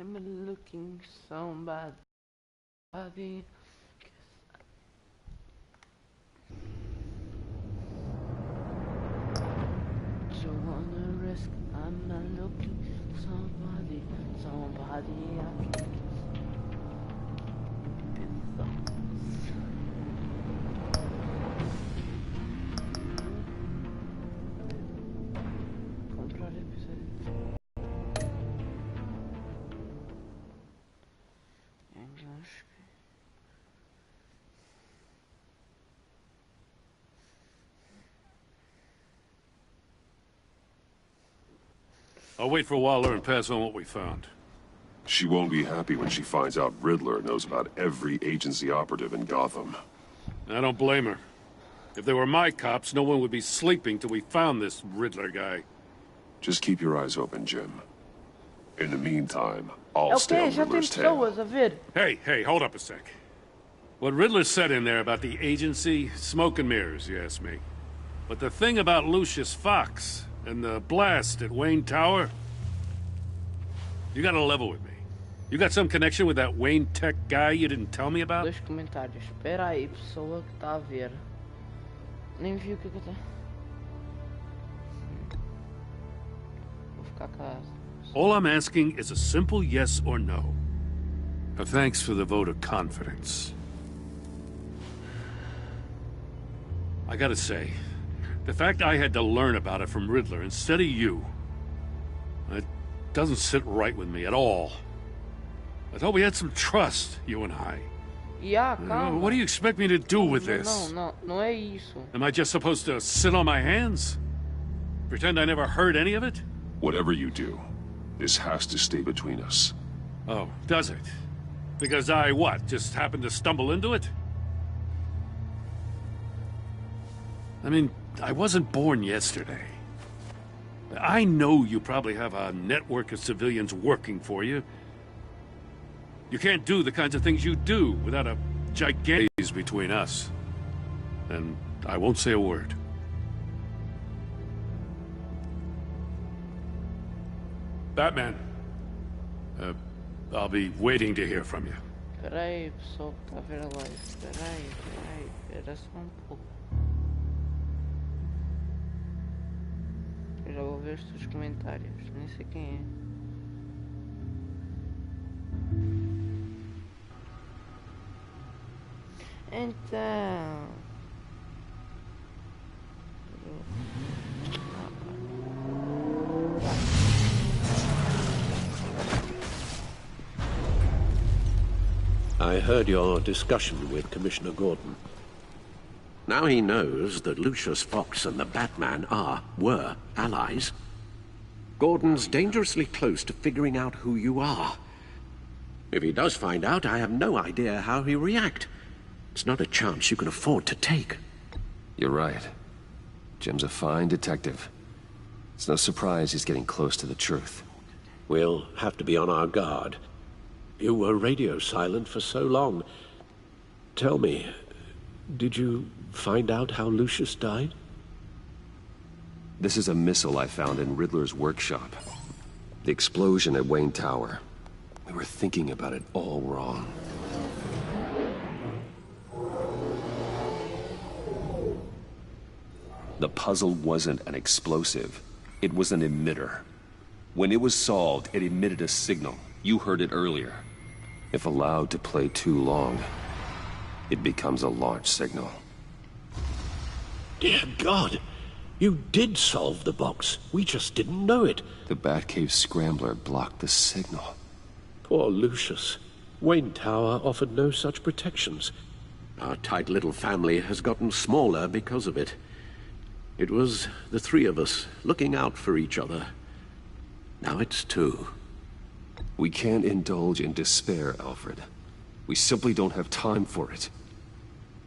I'm looking somebody. Don't wanna risk. I'm not looking somebody. Somebody I can comprar episódio. I'll wait for Waller and pass on what we found. She won't be happy when she finds out Riddler knows about every agency operative in Gotham. I don't blame her. If they were my cops, no one would be sleeping till we found this Riddler guy. Just keep your eyes open, Jim. In the meantime, I'll stay on já tem Riddler's tail. pessoas a ver. Hey, hold up a sec. What Riddler said in there about the agency, smoke and mirrors, you ask me. But the thing about Lucius Fox and the blast at Wayne Tower, you gotta level with me. You got some connection with that Wayne Tech guy you didn't tell me about? Dois comentários. Espera aí, pessoa que está a ver. Nem viu o que eu tô... Vou ficar calado. All I'm asking is a simple yes or no. Thanks for the vote of confidence. I gotta say, the fact I had to learn about it from Riddler instead of you, it doesn't sit right with me at all. I thought we had some trust, you and I. Yeah, calma. What do you expect me to do with this? Não é isso. Am I just supposed to sit on my hands? Pretend I never heard any of it? Whatever you do, this has to stay between us. Oh, does it? Because I, what, just happened to stumble into it? I mean, I wasn't born yesterday. I know you probably have a network of civilians working for you. You can't do the kinds of things you do without a gigantic space between us. And I won't say a word. Batman. I'll be waiting to hear from you. Espera aí, pessoal que está a ver a live. Espera aí. Espera só pouco. Eu já vou ver os teus comentários. Nem sei quem é. Então... I heard your discussion with Commissioner Gordon. Now he knows that Lucius Fox and the Batman were allies. Gordon's dangerously close to figuring out who you are. If he does find out, I have no idea how he'll react. It's not a chance you can afford to take. You're right. Jim's a fine detective. It's no surprise he's getting close to the truth. We'll have to be on our guard. You were radio silent for so long. Tell me, did you find out how Lucius died? This is a missile I found in Riddler's workshop. The explosion at Wayne Tower. We were thinking about it all wrong. The puzzle wasn't an explosive. It was an emitter. When it was solved, it emitted a signal. You heard it earlier. If allowed to play too long, it becomes a launch signal. Dear God! You did solve the box. We just didn't know it. The Batcave Scrambler blocked the signal. Poor Lucius. Wayne Tower offered no such protections. Our tight little family has gotten smaller because of it. It was the three of us looking out for each other. Now it's two. We can't indulge in despair, Alfred. We simply don't have time for it.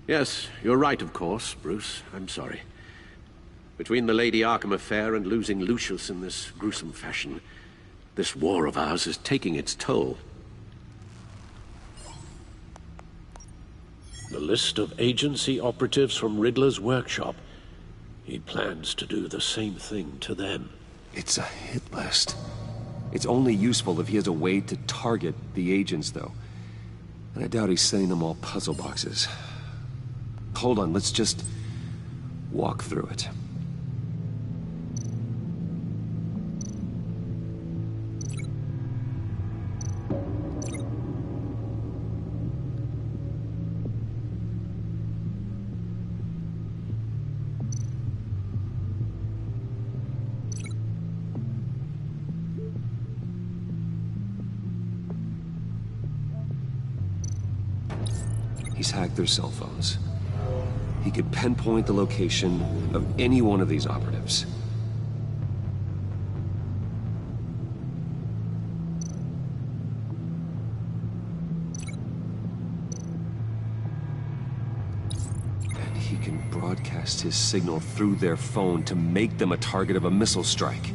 Yes, you're right, of course, Bruce. I'm sorry. Between the Lady Arkham affair and losing Lucius in this gruesome fashion, this war of ours is taking its toll. The list of agency operatives from Riddler's workshop. He plans to do the same thing to them. It's a hit list. It's only useful if he has a way to target the agents, though. And I doubt he's sending them all puzzle boxes. Hold on, let's just walk through it. He's hacked their cell phones. He could pinpoint the location of any one of these operatives. And he can broadcast his signal through their phone to make them a target of a missile strike.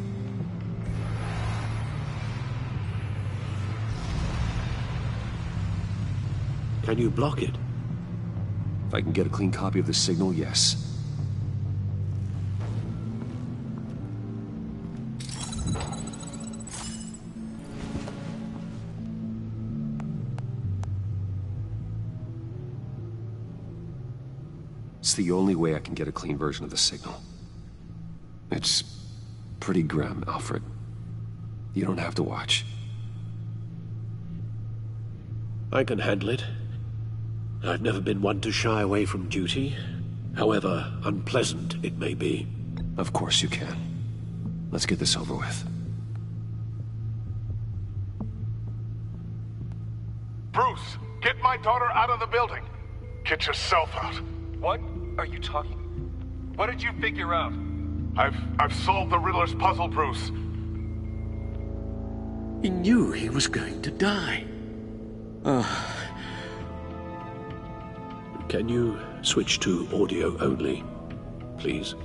Can you block it? If I can get a clean copy of the signal, yes. It's the only way I can get a clean version of the signal. It's pretty grim, Alfred. You don't have to watch. I can handle it. I've never been one to shy away from duty, however unpleasant it may be. Of course you can. Let's get this over with. Bruce, get my daughter out of the building. Get yourself out. What are you talking? What did you figure out? I've solved the Riddler's puzzle, Bruce. He knew he was going to die. Can you switch to audio only, please?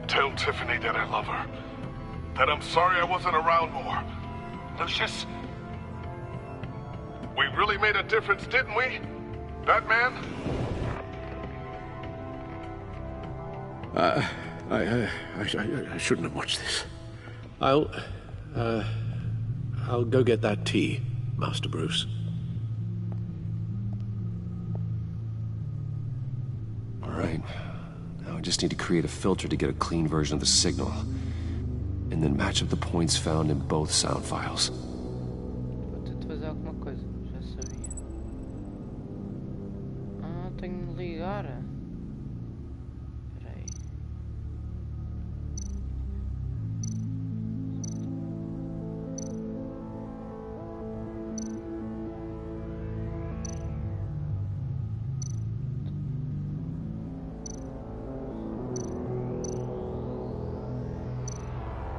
Tell Tiffany that I love her. That I'm sorry I wasn't around more. Lucius? We really made a difference, didn't we? Batman? I shouldn't have watched this. I'll go get that tea, Master Bruce. All right. Now I just need to create a filter to get a clean version of the signal. And then match up the points found in both sound files. Vou ter que fazer alguma coisa, já sabia. Ah, tenho de ligar. Espera aí.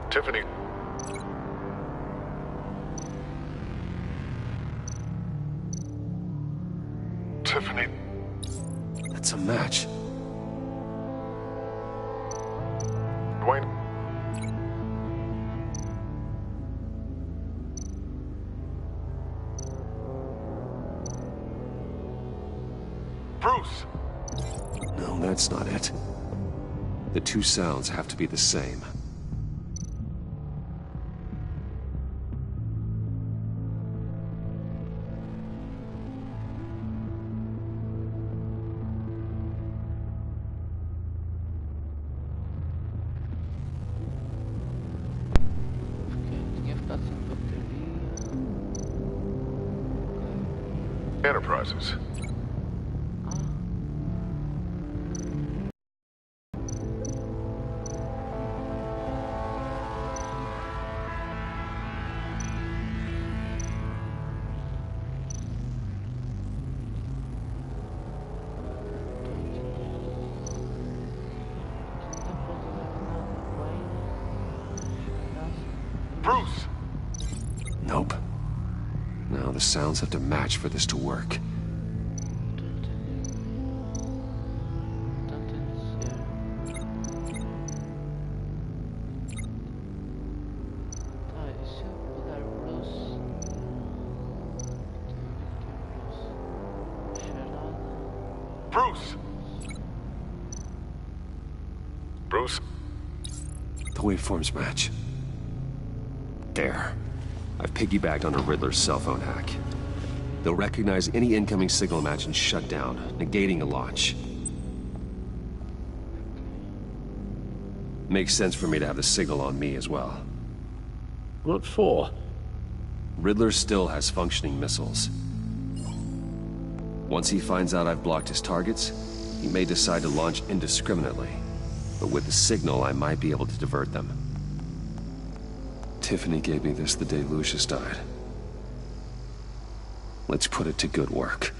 Tiffany. Tiffany. That's a match. Dwayne. Bruce. No, that's not it. The two sounds have to be the same. Tinha ficado sem bateria. Enterprises. Bruce! Nope. Now the sounds have to match for this to work. Bruce! Bruce? waveforms match. There. I've piggybacked on a Riddler's cell phone hack. They'll recognize any incoming signal match and shut down, negating a launch. Makes sense for me to have the signal on me as well. What for? Riddler still has functioning missiles. Once he finds out I've blocked his targets, he may decide to launch indiscriminately. But with the signal, I might be able to divert them. Tiffany gave me this the day Lucius died. Let's put it to good work.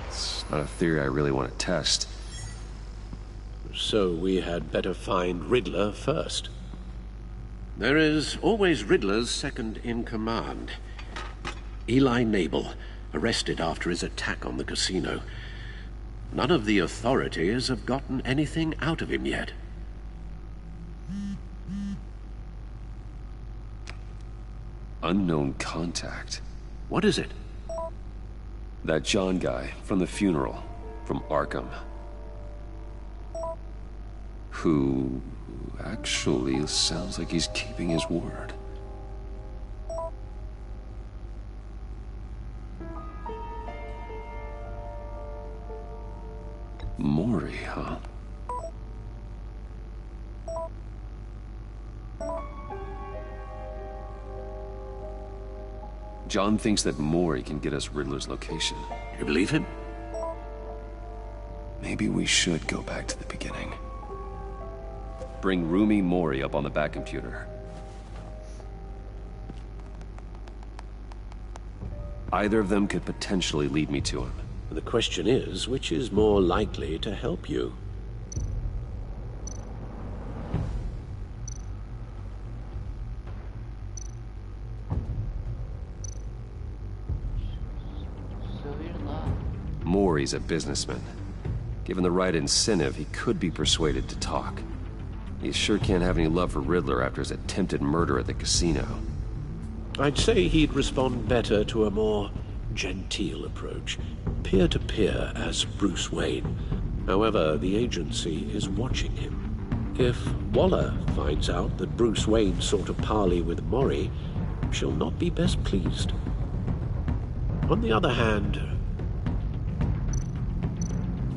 It's not a theory I really want to test. So we had better find Riddler first. There is always Riddler's second-in-command. Eli Nabel, arrested after his attack on the casino. None of the authorities have gotten anything out of him yet. Unknown contact. What is it? That John guy from the funeral, from Arkham. Who actually sounds like he's keeping his word. Mori, huh? John thinks that Mori can get us Riddler's location. You believe him? Maybe we should go back to the beginning. Bring Rumi Mori up on the back computer. Either of them could potentially lead me to him. The question is, which is more likely to help you? Mori's a businessman. Given the right incentive, he could be persuaded to talk. He sure can't have any love for Riddler after his attempted murder at the casino. I'd say he'd respond better to a more genteel approach, peer-to-peer as Bruce Wayne. However, the agency is watching him. If Waller finds out that Bruce Wayne sought a parley with Mori, she'll not be best pleased. On the other hand,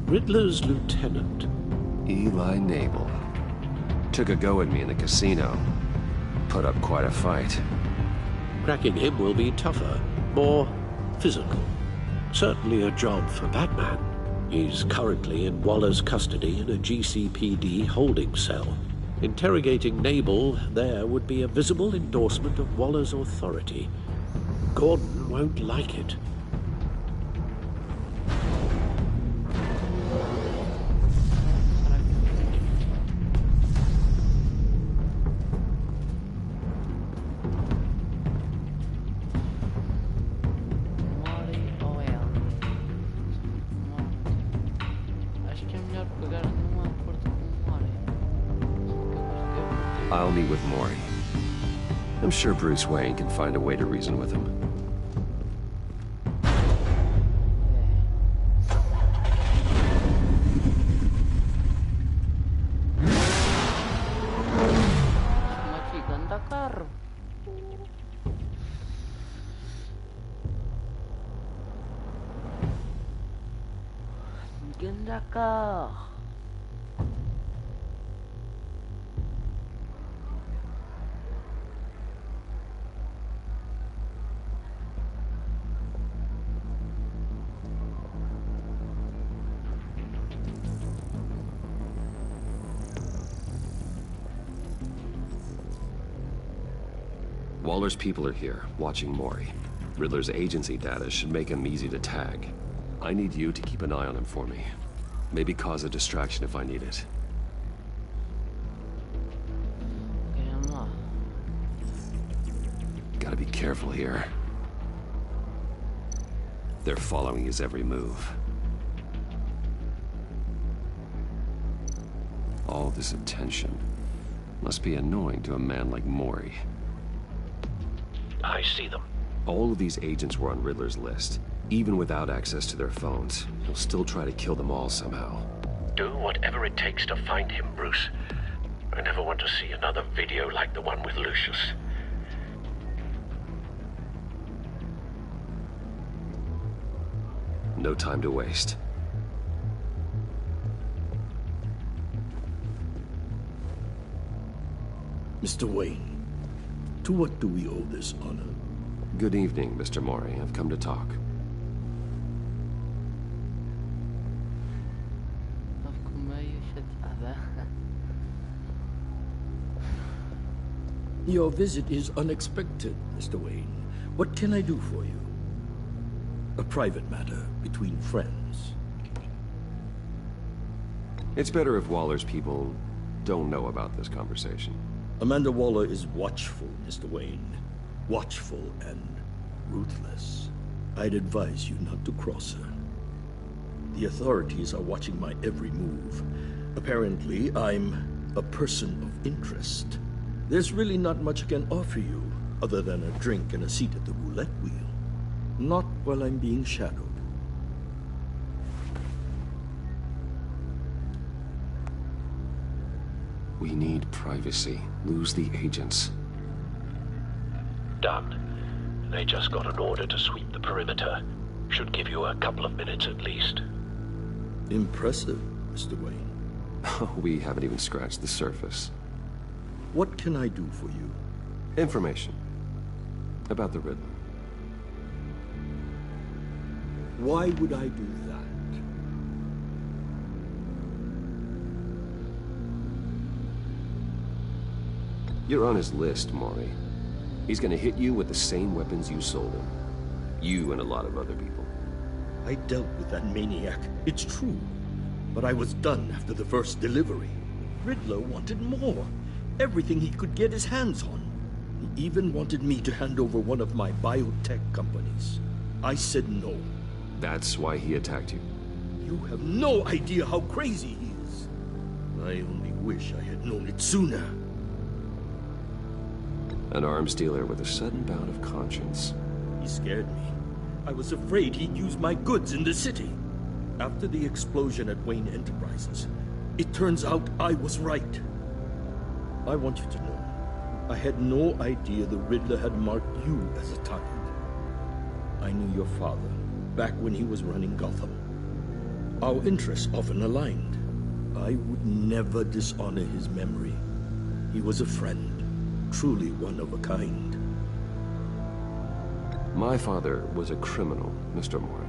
Riddler's lieutenant, Eli Nabel, took a go at me in the casino. Put up quite a fight. cracking him will be tougher, more physical. Certainly a job for Batman. He's currently in Waller's custody in a GCPD holding cell. Interrogating Nabel there would be a visible endorsement of Waller's authority. Gordon won't like it. I'll meet with Mori. I'm sure Bruce Wayne can find a way to reason with him. Ganda carro. Ganda carro. Waller's people are here, watching Mori. Riddler's agency data should make him easy to tag. I need you to keep an eye on him for me. Maybe cause a distraction if I need it. Gotta be careful here. They're following his every move. All this attention must be annoying to a man like Mori. I see them. All of these agents were on Riddler's list. Even without access to their phones, he'll still try to kill them all somehow. Do whatever it takes to find him, Bruce. I never want to see another video like the one with Lucius. No time to waste. Mr. Wayne, to what do we owe this honor? Good evening, Mr. Mori. I've come to talk. أفكم meio chateada. Your visit is unexpected, Mr. Wayne. What can I do for you? A private matter between friends. It's better if Waller's people don't know about this conversation. Amanda Waller is watchful, Mr. Wayne. Watchful and ruthless. I'd advise you not to cross her. The authorities are watching my every move. Apparently, I'm a person of interest. There's really not much I can offer you, other than a drink and a seat at the roulette wheel. Not while I'm being shadowed. We need privacy. Lose the agents. Done. They just got an order to sweep the perimeter. Should give you a couple of minutes at least. Impressive, Mr. Wayne. We haven't even scratched the surface. What can I do for you? Information. About the Riddler. Why would I do that? You're on his list, Maury. He's gonna hit you with the same weapons you sold him. You and a lot of other people. I dealt with that maniac, it's true. But I was done after the first delivery. Riddler wanted more. Everything he could get his hands on. He even wanted me to hand over one of my biotech companies. I said no. That's why he attacked you. You have no idea how crazy he is. I only wish I had known it sooner. An arms dealer with a sudden bout of conscience. He scared me. I was afraid he'd use my goods in the city. After the explosion at Wayne Enterprises, it turns out I was right. I want you to know, I had no idea the Riddler had marked you as a target. I knew your father, back when he was running Gotham. Our interests often aligned. I would never dishonor his memory. He was a friend, truly one of a kind. My father was a criminal, Mr. Mori.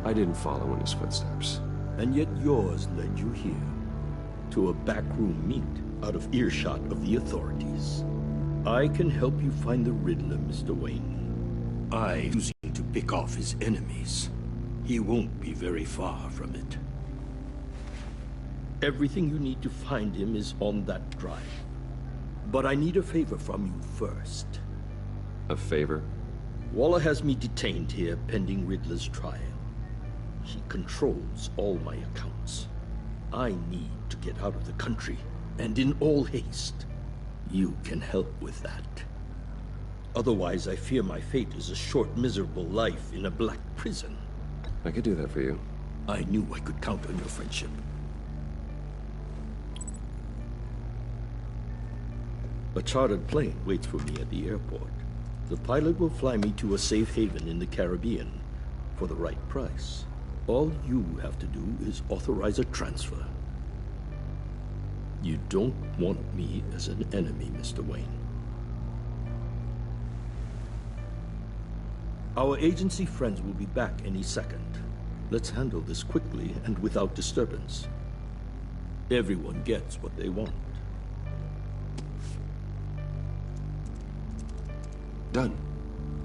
I didn't follow in his footsteps. And yet yours led you here, to a backroom meet out of earshot of the authorities. I can help you find the Riddler, Mr. Wayne. I'm choosing to pick off his enemies. He won't be very far from it. Everything you need to find him is on that drive. But I need a favor from you first. A favor? Waller has me detained here pending Riddler's trial. She controls all my accounts. I need to get out of the country, and in all haste. You can help with that. Otherwise, I fear my fate is a short, miserable life in a black prison. I could do that for you. I knew I could count on your friendship. A chartered plane waits for me at the airport. The pilot will fly me to a safe haven in the Caribbean for the right price. All you have to do is authorize a transfer. You don't want me as an enemy, Mr. Wayne. Our agency friends will be back any second. Let's handle this quickly and without disturbance. Everyone gets what they want. Done.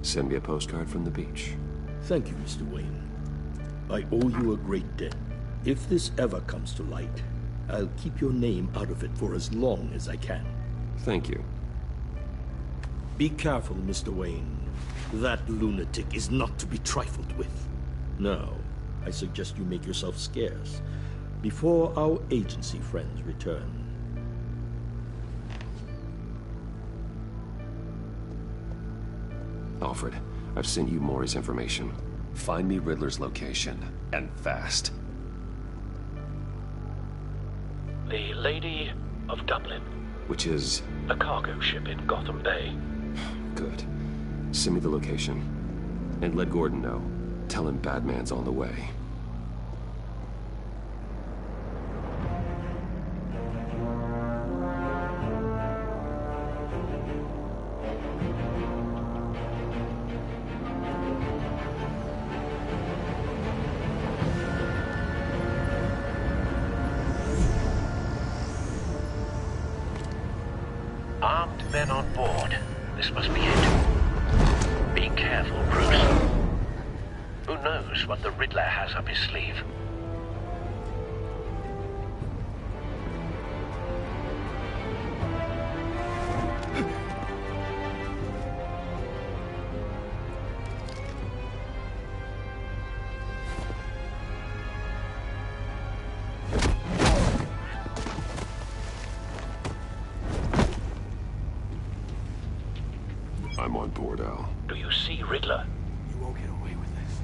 Send me a postcard from the beach. Thank you, Mr. Wayne. I owe you a great debt. If this ever comes to light, I'll keep your name out of it for as long as I can. Thank you. Be careful, Mr. Wayne. That lunatic is not to be trifled with. Now, I suggest you make yourself scarce before our agency friends return. Alfred, I've sent you Maury's information. Find me Riddler's location, and fast. The Lady of Dublin. Which is... A cargo ship in Gotham Bay. Good. Send me the location. And let Gordon know. Tell him Batman's on the way. Armed men on board. This must be it. Be careful, Bruce. Who knows what the Riddler has up his sleeve? I'm on board, Al. Do you see Riddler? You won't get away with this.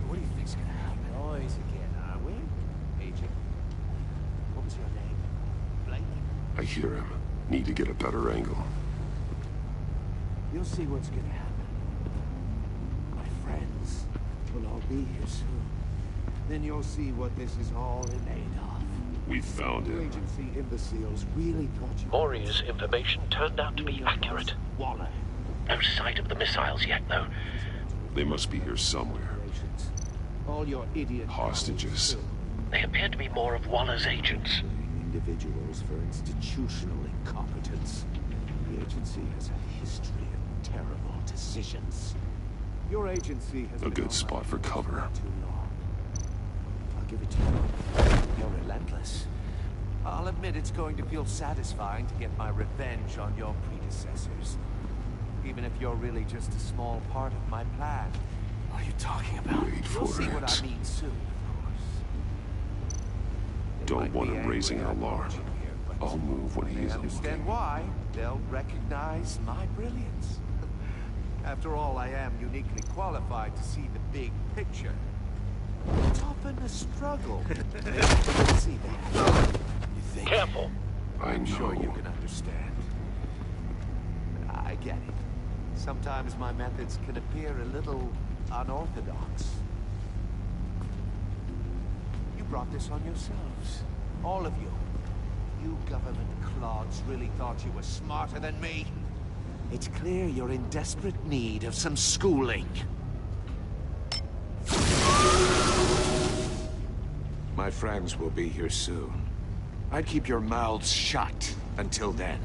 What do you think's gonna happen? Noise again, are we? Agent. What was your name? Blake? I hear him. Need to get a better angle. You'll see what's gonna happen. My friends will all be here soon. Then you'll see what this is all in aid of. We found You him. agency imbeciles really thought you... Maury's information turned out to be accurate. Waller. No sight of the missiles yet, though. They must be here somewhere. All your idiot... Hostages. They appear to be more of Waller's agents. Individuals for institutional incompetence. The agency has a history of terrible decisions. Your agency has A been good on spot my for case cover. too long. I'll give it to you. You're relentless. I'll admit it's going to feel satisfying to get my revenge on your predecessors. Even if you're really just a small part of my plan. What are you talking about? Wait You'll for see what it. I mean soon, of course. They Don't might want be him raising an angry I'm alarm. watching here, but I'll move when he they isn't understand looking. why. They'll recognize my brilliance. After all, I am uniquely qualified to see the big picture. It's often a struggle. See that? You think? Careful. I'm sure you know. can understand. I get it. Sometimes my methods can appear a little unorthodox. You brought this on yourselves. All of you. You government clods really thought you were smarter than me. It's clear you're in desperate need of some schooling. My friends will be here soon. I'd keep your mouths shut until then.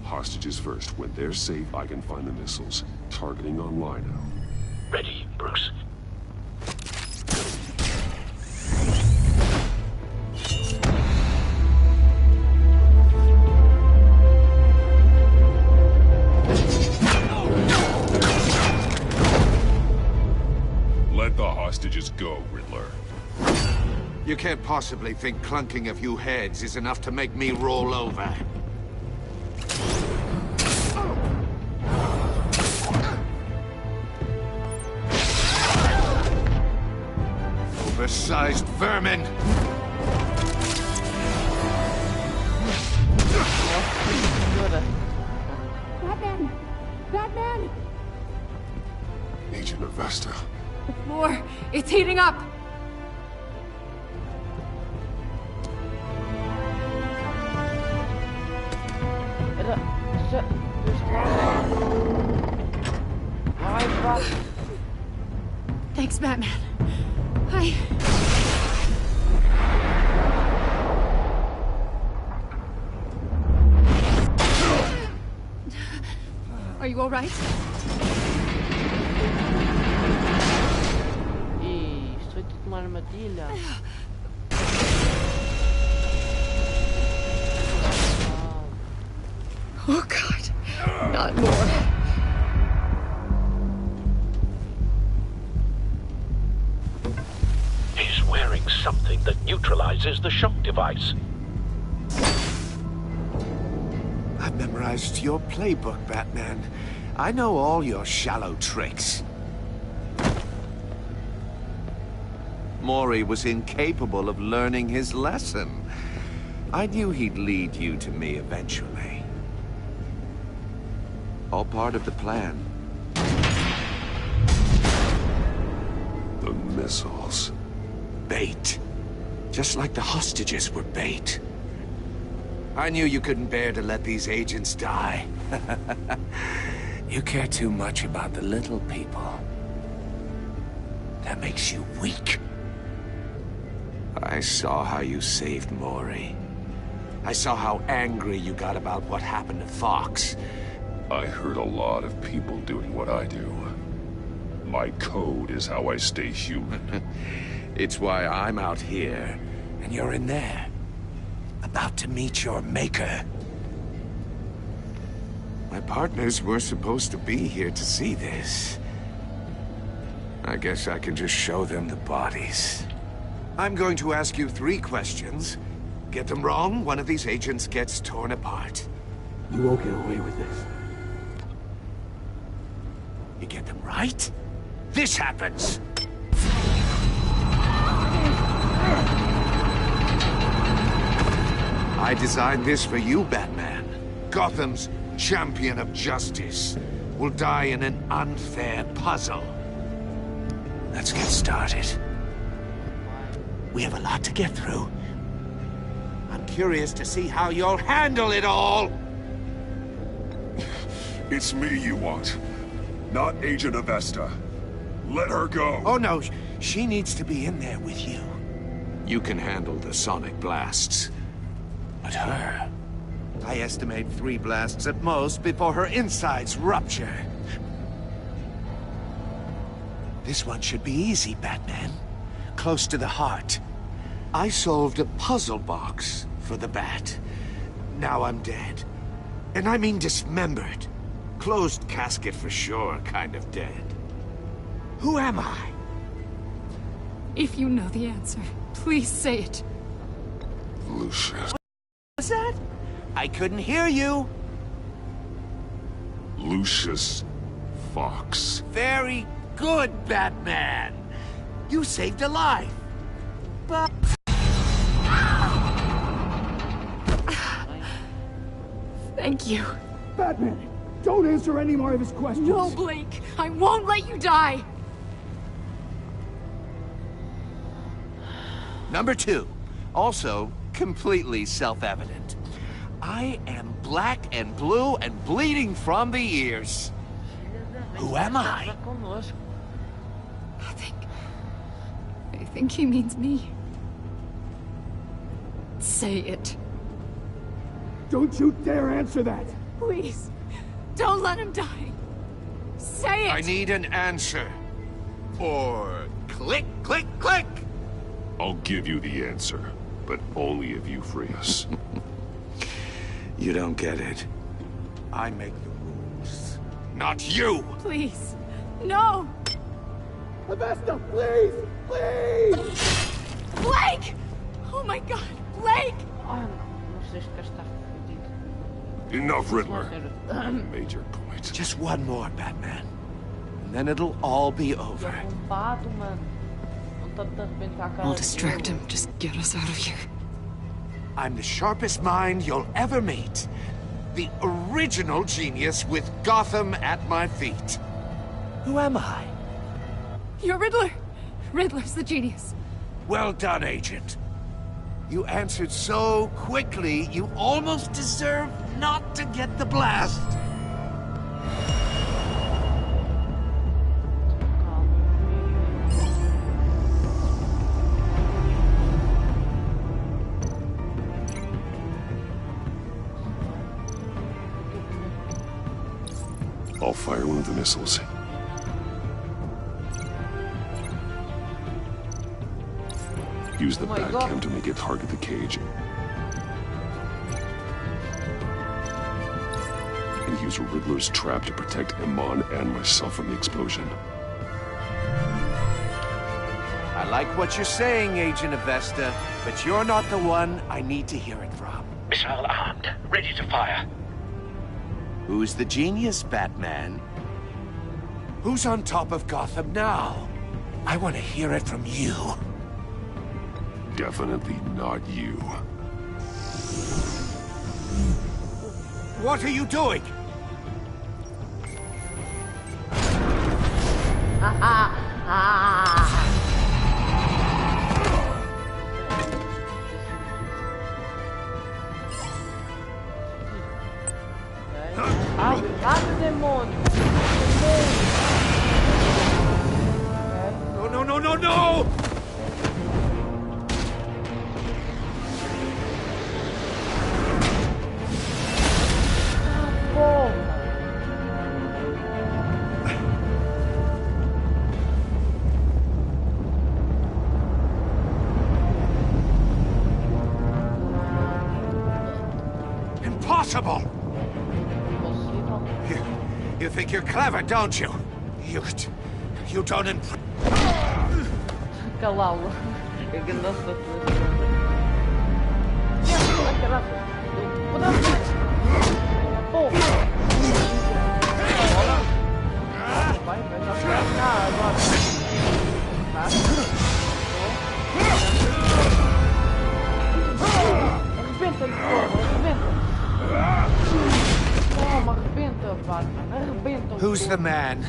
Hostages first. When they're safe, I can find the missiles. Targeting on Lino. Ready, Bruce. Let the hostages go, Riddler. You can't possibly think clunking a few heads is enough to make me roll over. Oversized vermin! Batman! Batman! Agent Avesta. The floor, it's heating up! Thanks, Batman. Are you all right? Ih, estoy de uma armadilha. Oh, God. Not more. He's wearing something that neutralizes the shock device. I've memorized your playbook, Batman. I know all your shallow tricks. Mori was incapable of learning his lesson. I knew he'd lead you to me eventually. All part of the plan. The missiles. Bait. Just like the hostages were bait. I knew you couldn't bear to let these agents die. You care too much about the little people. That makes you weak. I saw how you saved Mori. I saw how angry you got about what happened to Fox. I heard a lot of people doing what I do. My code is how I stay human. It's why I'm out here, and you're in there. About to meet your maker. My partners were supposed to be here to see this. I guess I can just show them the bodies. I'm going to ask you 3 questions. Get them wrong, one of these agents gets torn apart. You won't get away with this. You get them right, this happens. I designed this for you, Batman. Gotham's champion of justice will die in an unfair puzzle. Let's get started. We have a lot to get through. I'm curious to see how you'll handle it all. It's me you want, not Agent Avesta. Let her go. Oh no, she needs to be in there with you. You can handle the sonic blasts. But her... I estimate 3 blasts at most before her insides rupture. This one should be easy, Batman. Close to the heart. I solved a puzzle box for the Bat. Now I'm dead. And I mean dismembered. Closed casket for sure, kind of dead. Who am I? If you know the answer, please say it. Lucius. What's that? I couldn't hear you. Lucius Fox. Very good, Batman. You saved a life. But... Thank you. Batman, don't answer any more of his questions. No, Blake. I won't let you die. Number 2. Also, completely self-evident. I am black and blue and bleeding from the ears. Who am I? I think he means me. Say it. Don't you dare answer that! Please. Don't let him die. Say it! I need an answer. Or click, click, click! I'll give you the answer, but only if you free us. You don't get it. I make the rules, not you! Please. No! Avesta, please! Please! Blake! Oh my god, Blake! Enough, Riddler. Made your point. Just one more, Batman. And then it'll all be over. I'll distract him. Just get us out of here. I'm the sharpest mind you'll ever meet. The original genius with Gotham at my feet. Who am I? You're Riddler. Riddler's the genius. Well done, Agent. You answered so quickly, you almost deserve not to get the blast. I'll fire one of the missiles. Use the Batcam to make it target the cage. And use Riddler's trap to protect Iman and myself from the explosion. I like what you're saying, Agent Avesta, but you're not the one I need to hear it from. Missile armed, ready to fire. Who's the genius, Batman? Who's on top of Gotham now? I want to hear it from you. Definitely not you. What are you doing? Ah, demônio! No, no, no, no, no! Impossible! You think you're clever, don't you? You don't Calá-lo. Que graça. Vai já ficar agora. Arrebenta-lhe, arrebenta. Toma, arrebenta, Batman. Arrebenta. Who's the man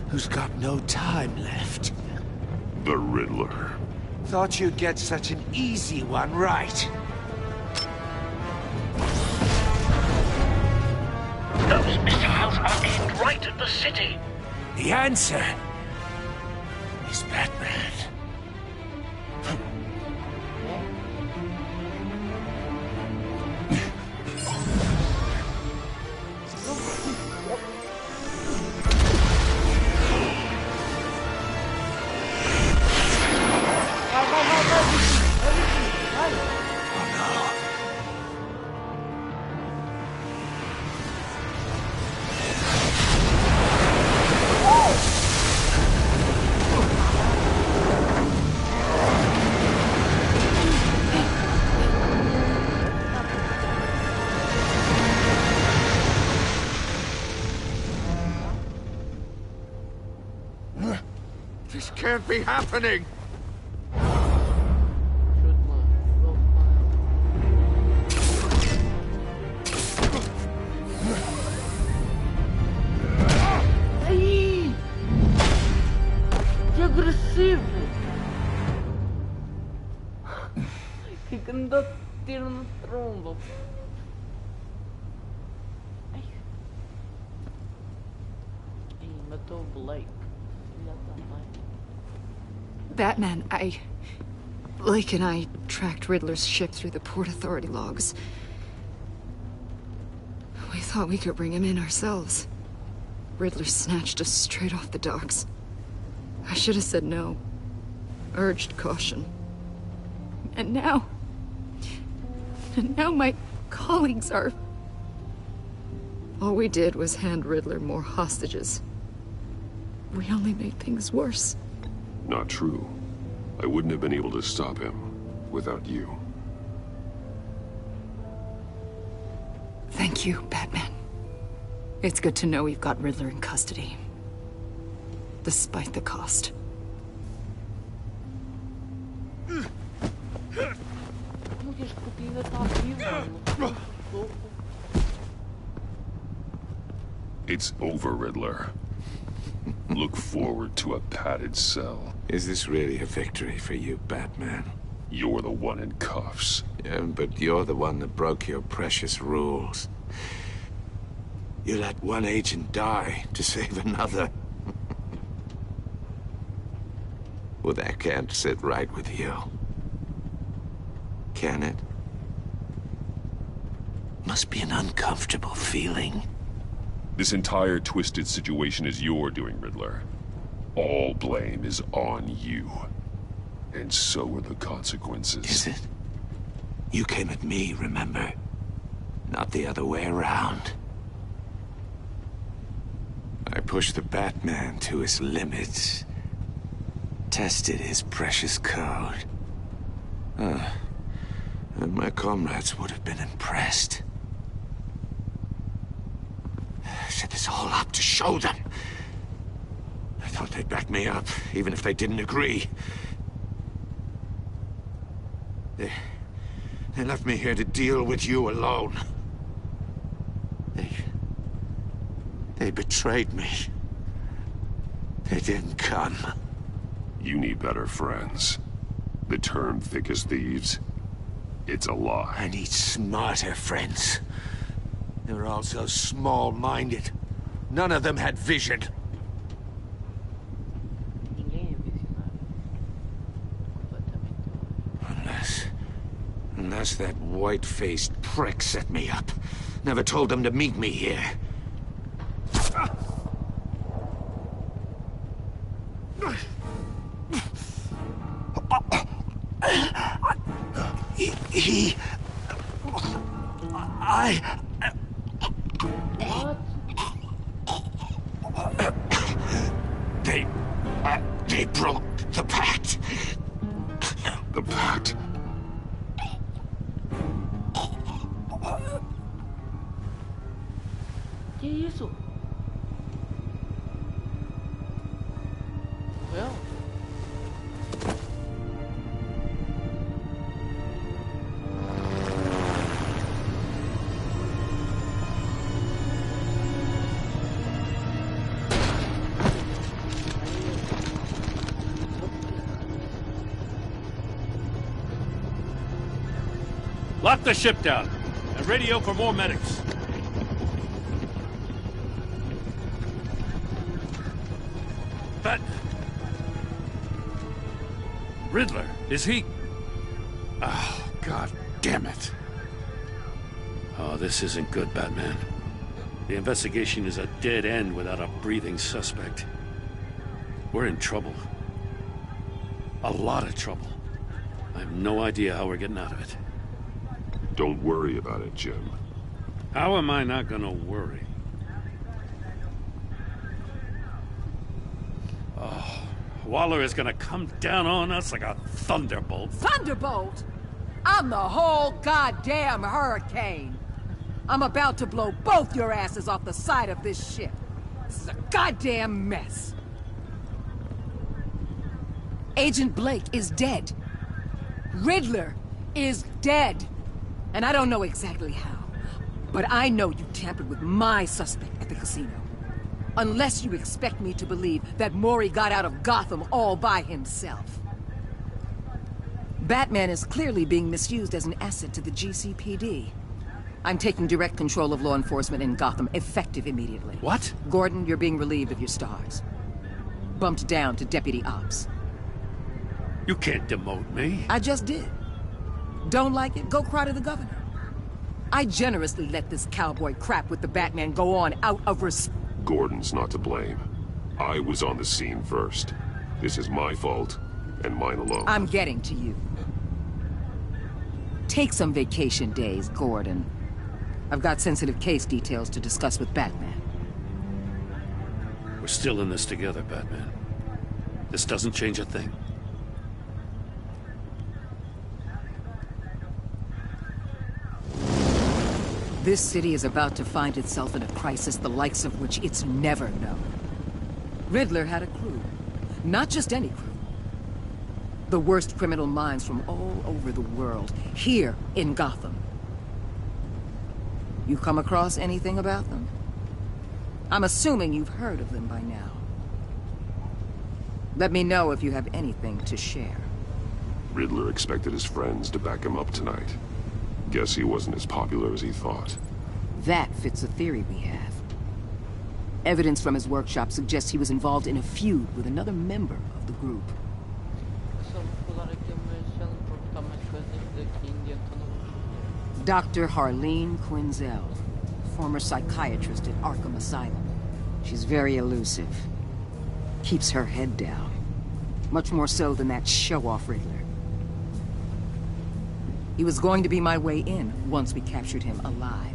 who's got no time left? The Riddler. Thought you'd get such an easy one right. Those missiles are aimed right at the city. The answer is Batman. This can't be happening! Ai! Que agressivo! Que grande tiro no trombo! Ai, matou o Blake. Batman, Blake and I tracked Riddler's ship through the Port Authority logs. We thought we could bring him in ourselves. Riddler snatched us straight off the docks. I should have said no. Urged caution. And now my colleagues are... All we did was hand Riddler more hostages. We only made things worse. Not true. I wouldn't have been able to stop him without you. Thank you, Batman. It's good to know we've got Riddler in custody. Despite the cost. It's over, Riddler. Look forward to a padded cell. Is this really a victory for you, Batman? You're the one in cuffs. Yeah, but you're the one that broke your precious rules. You let one agent die to save another. Well, that can't sit right with you. Can it? Must be an uncomfortable feeling. This entire twisted situation is your doing, Riddler. All blame is on you. And so are the consequences. Is it? You came at me, remember? Not the other way around. I pushed the Batman to his limits. Tested his precious code. And my comrades would have been impressed. I set this all up to show them. I thought they'd back me up, even if they didn't agree. They left me here to deal with you alone. They betrayed me. They didn't come. You need better friends. The term thick as thieves, it's a lie. I need smarter friends. They were all so small-minded. None of them had vision. Unless that white-faced prick set me up. Never told them to meet me here. They broke the pact. The pact? ¿Qué es eso? Well. Lock the ship down and radio for more medics. But Riddler, is he? Oh, God damn it. Oh, this isn't good, Batman. The investigation is a dead end without a breathing suspect. We're in trouble. A lot of trouble. I have no idea how we're getting out of it. Don't worry about it, Jim. How am I not gonna worry? Oh, Waller is gonna come down on us like a thunderbolt. Thunderbolt? I'm the whole goddamn hurricane. I'm about to blow both your asses off the side of this ship. This is a goddamn mess. Agent Blake is dead. Riddler is dead. And I don't know exactly how, but I know you tampered with my suspect at the casino. Unless you expect me to believe that Mori got out of Gotham all by himself. Batman is clearly being misused as an asset to the GCPD. I'm taking direct control of law enforcement in Gotham, effective immediately. What? Gordon, you're being relieved of your stars. Bumped down to Deputy Ops. You can't demote me. I just did. Don't like it? Go cry to the governor. I generously let this cowboy crap with the Batman go on out of respect. Gordon's not to blame. I was on the scene first. This is my fault, and mine alone. I'm getting to you. Take some vacation days, Gordon. I've got sensitive case details to discuss with Batman. We're still in this together, Batman. This doesn't change a thing. This city is about to find itself in a crisis the likes of which it's never known. Riddler had a crew. Not just any crew. The worst criminal minds from all over the world, here in Gotham. You come across anything about them? I'm assuming you've heard of them by now. Let me know if you have anything to share. Riddler expected his friends to back him up tonight. Guess he wasn't as popular as he thought. That fits a theory we have. Evidence from his workshop suggests he was involved in a feud with another member of the group. Dr. Harleen Quinzel, former psychiatrist at Arkham Asylum. She's very elusive. Keeps her head down. Much more so than that show-off Riddler. He was going to be my way in once we captured him alive.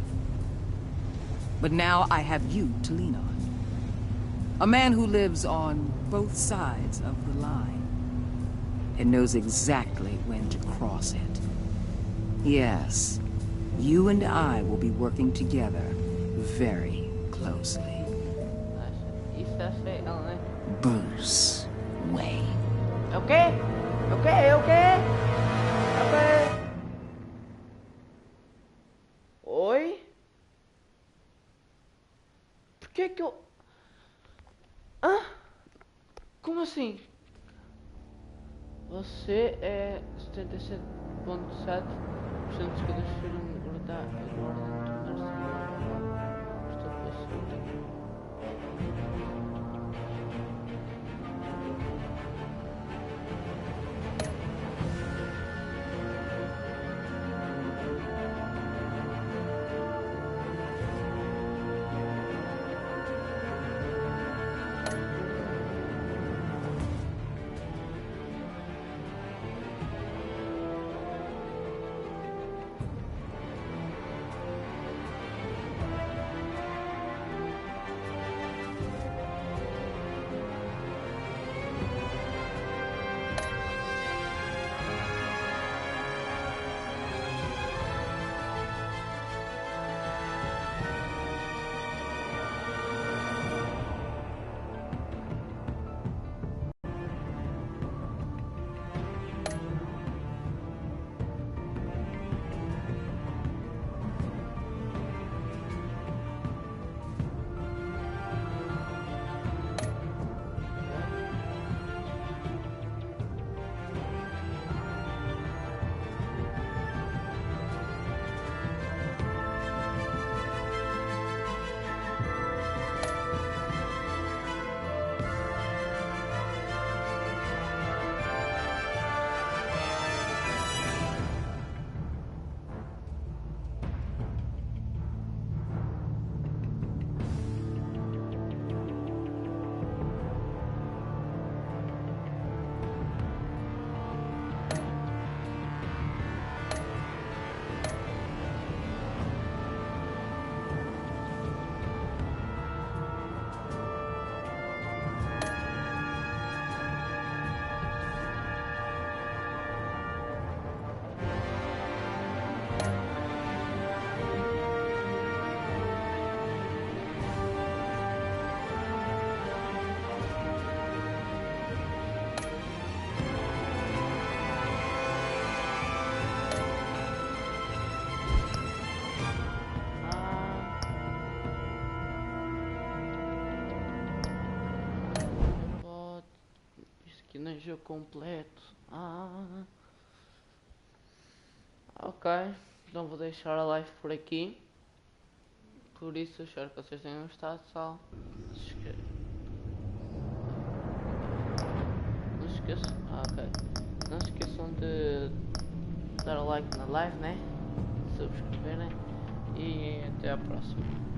But now I have you to lean on. A man who lives on both sides of the line and knows exactly when to cross it. Yes, you and I will be working together very closely. Bruce Wayne. Okay. Porquê que eu... Hã? Como assim? Você é 77,7% dos que deixaram guardar agora tornar-se estou passando. No jogo completo. Ok, então vou deixar a live por aqui. Por isso espero que vocês tenham gostado, pessoal. Não se esqueçam. Ok. Não se esqueçam de dar o like na live, né? Subscrever, né? E até a próxima.